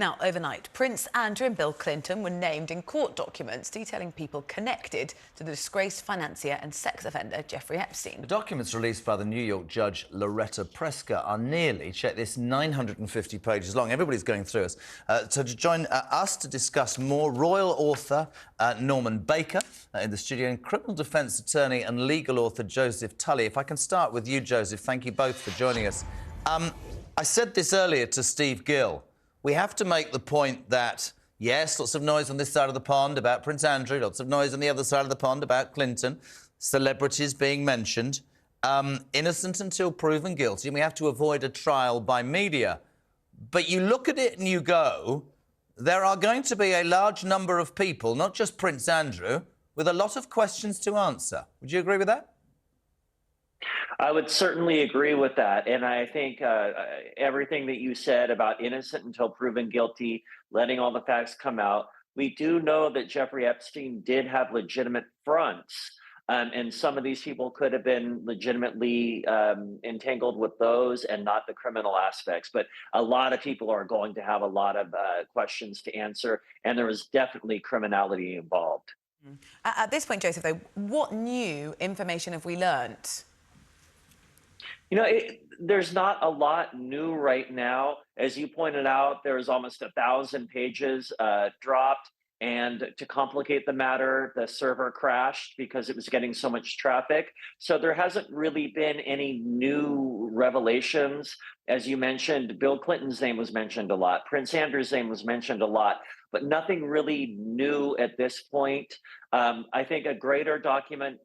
Now, overnight, Prince Andrew and Bill Clinton were named in court documents detailing people connected to the disgraced financier and sex offender Jeffrey Epstein. The documents released by the New York judge Loretta Preska are nearly, check this, 950 pages long. Everybody's going through us. So to join us to discuss more, royal author Norman Baker in the studio, and criminal defence attorney and legal author Joseph Tully. If I can start with you, Joseph, thank you both for joining us. I said this earlier to Steve Gill. We have to make the point that, yes, lots of noise on this side of the pond about Prince Andrew, lots of noise on the other side of the pond about Clinton, celebrities being mentioned, innocent until proven guilty, and we have to avoid a trial by media. But you look at it and you go, there are going to be a large number of people, not just Prince Andrew, with a lot of questions to answer. Would you agree with that? I would certainly agree with that. And I think everything that you said about innocent until proven guilty, letting all the facts come out, we do know that Jeffrey Epstein did have legitimate fronts. And some of these people could have been legitimately entangled with those and not the criminal aspects. But a lot of people are going to have a lot of questions to answer. And there was definitely criminality involved. At this point, Joseph, though, what new information have we learnt? You know, there's not a lot new right now. As you pointed out, there's almost 1,000 pages dropped. And to complicate the matter, the server crashed because it was getting so much traffic. So there hasn't really been any new revelations. As you mentioned, Bill Clinton's name was mentioned a lot. Prince Andrew's name was mentioned a lot, but nothing really new at this point. I think a greater document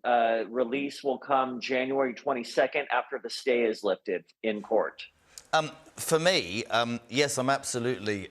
release will come January 22nd after the stay is lifted in court. For me, yes, I'm absolutely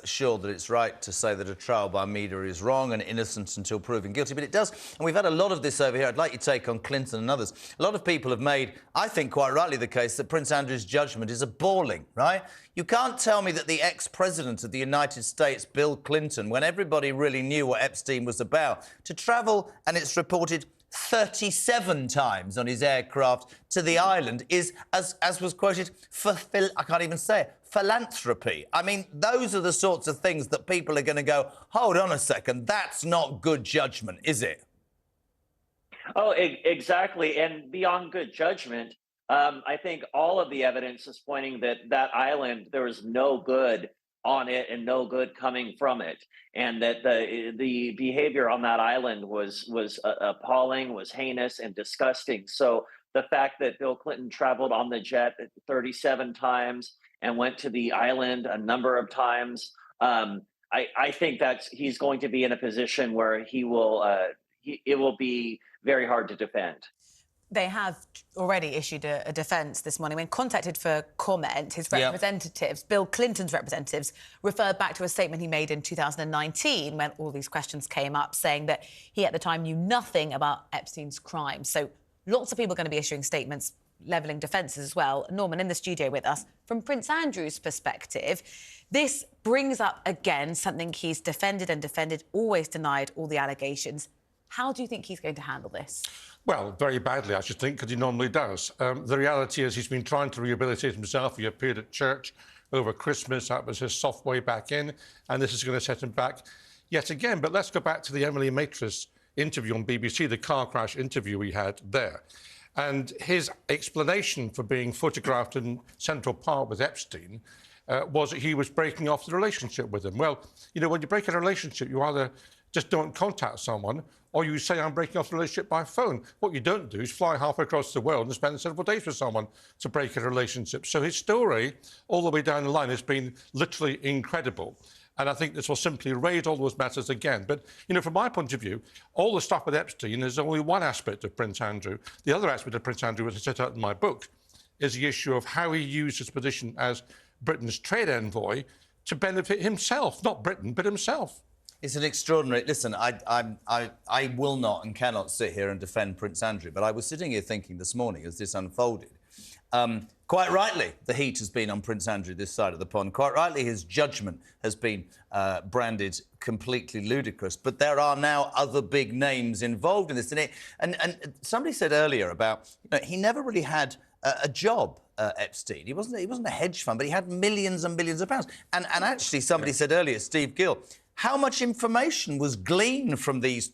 sure that it's right to say that a trial by media is wrong and innocent until proven guilty, but it does, and we've had a lot of this over here. I'd like your take on Clinton and others. A lot of people have made, I think quite rightly, the case that Prince Andrew's judgment is appalling, right? You can't tell me that the ex-president of the United States, Bill Clinton, when everybody really knew what Epstein was about, to travel, and it's reported 37 times on his aircraft to the island is, as was quoted, I can't even say it, philanthropy. I mean, those are the sorts of things that people are going to go, hold on a second, that's not good judgment, is it? Oh, exactly. And beyond good judgment, I think all of the evidence is pointing that that island, there was no good on it and no good coming from it, and that the behavior on that island was appalling, was heinous and disgusting. So the fact that Bill Clinton traveled on the jet 37 times and went to the island a number of times, I think that he's going to be in a position where he will it will be very hard to defend. They have already issued a defence this morning. When contacted for comment, his representatives, Bill Clinton's representatives, referred back to a statement he made in 2019 when all these questions came up, saying that he at the time knew nothing about Epstein's crimes. So lots of people are going to be issuing statements, levelling defences as well. Norman, in the studio with us, from Prince Andrew's perspective, this brings up again something he's defended and defended, always denied all the allegations. How do you think he's going to handle this? Well, very badly, I should think, because he normally does. The reality is he's been trying to rehabilitate himself. He appeared at church over Christmas. That was his soft way back in, and this is going to set him back yet again. But let's go back to the Emily Maitris interview on BBC, the car crash interview we had there. And his explanation for being photographed in Central Park with Epstein was that he was breaking off the relationship with him. Well, you know, when you break a relationship, you either just don't contact someone, or you say, I'm breaking off the relationship by phone. What you don't do is fly halfway across the world and spend several days with someone to break a relationship. So his story, all the way down the line, has been literally incredible. And I think this will simply raise all those matters again. But, you know, from my point of view, all the stuff with Epstein is only one aspect of Prince Andrew. The other aspect of Prince Andrew, as I set out in my book, is the issue of how he used his position as Britain's trade envoy to benefit himself, not Britain, but himself. It's an extraordinary... Listen, I will not and cannot sit here and defend Prince Andrew, but I was sitting here thinking this morning as this unfolded. Quite rightly, the heat has been on Prince Andrew this side of the pond. Quite rightly, his judgment has been branded completely ludicrous. But there are now other big names involved in this. And somebody said earlier about, you know, he never really had a job, Epstein. He wasn't a hedge fund, but he had millions and millions of pounds. And actually, somebody said earlier, Steve Gill, how much information was gleaned from these,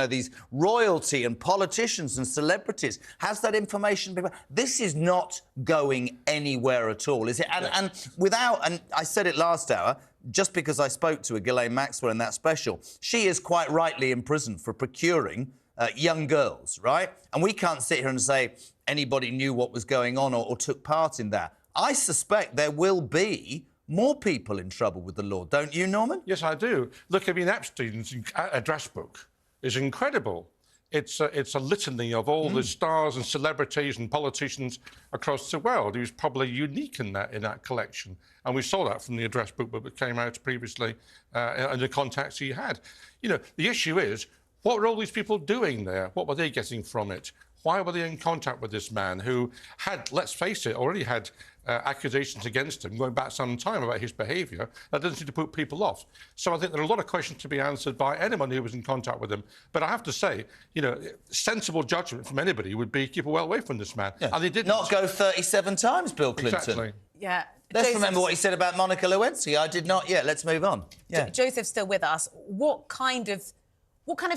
these royalty and politicians and celebrities? Has that information been... This is not going anywhere at all, is it? And without... And I said it last hour, just because I spoke to Ghislaine Maxwell in that special, she is quite rightly in prison for procuring young girls, right? And we can't sit here and say anybody knew what was going on or took part in that. I suspect there will be more people in trouble with the law, don't you, Norman? Yes, I do. Look, I mean, Epstein's address book is incredible. It's a litany of all the stars and celebrities and politicians across the world. He was probably unique in that collection. And we saw that from the address book that came out previously and the contacts he had. You know, the issue is, what were all these people doing there? What were they getting from it? Why were they in contact with this man who had, let's face it, already had accusations against him going back some time about his behaviour? That doesn't seem to put people off. So I think there are a lot of questions to be answered by anyone who was in contact with him. But I have to say, you know, sensible judgment from anybody would be keep well away from this man. Yeah. And they didn't. Not go 37 times, Bill Clinton. Exactly. Yeah. Let's remember what he said about Monica Lewinsky. I did not yet. Let's move on. Yeah. Joseph's still with us. What kind of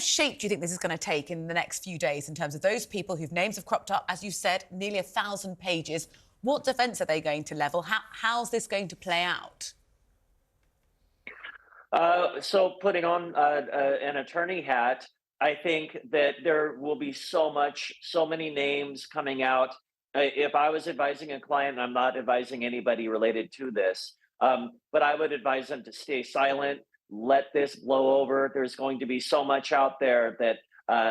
shape do you think this is going to take in the next few days in terms of those people whose names have cropped up, as you said, nearly 1,000 pages? What defence are they going to level? How's this going to play out? So putting on an attorney hat, I think that there will be so many names coming out. If I was advising a client, I'm not advising anybody related to this, but I would advise them to stay silent, let this blow over. There's going to be so much out there that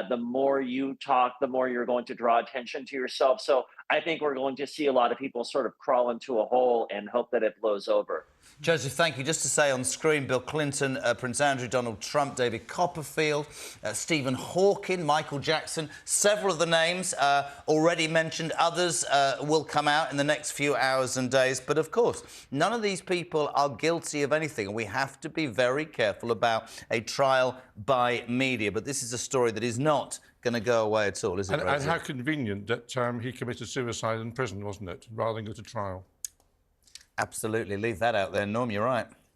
the more you talk, the more you're going to draw attention to yourself. So I think we're going to see a lot of people sort of crawl into a hole and hope that it blows over. Joseph, thank you. Just to say on screen, Bill Clinton, Prince Andrew, Donald Trump, David Copperfield, Stephen Hawking, Michael Jackson, several of the names already mentioned. Others will come out in the next few hours and days. But, of course, none of these people are guilty of anything. And we have to be very careful about a trial by media. But this is a story that is not going to go away at all, is it, And how convenient that he committed suicide in prison, wasn't it, rather than go to trial? Absolutely. Leave that out there, Norm. You're right.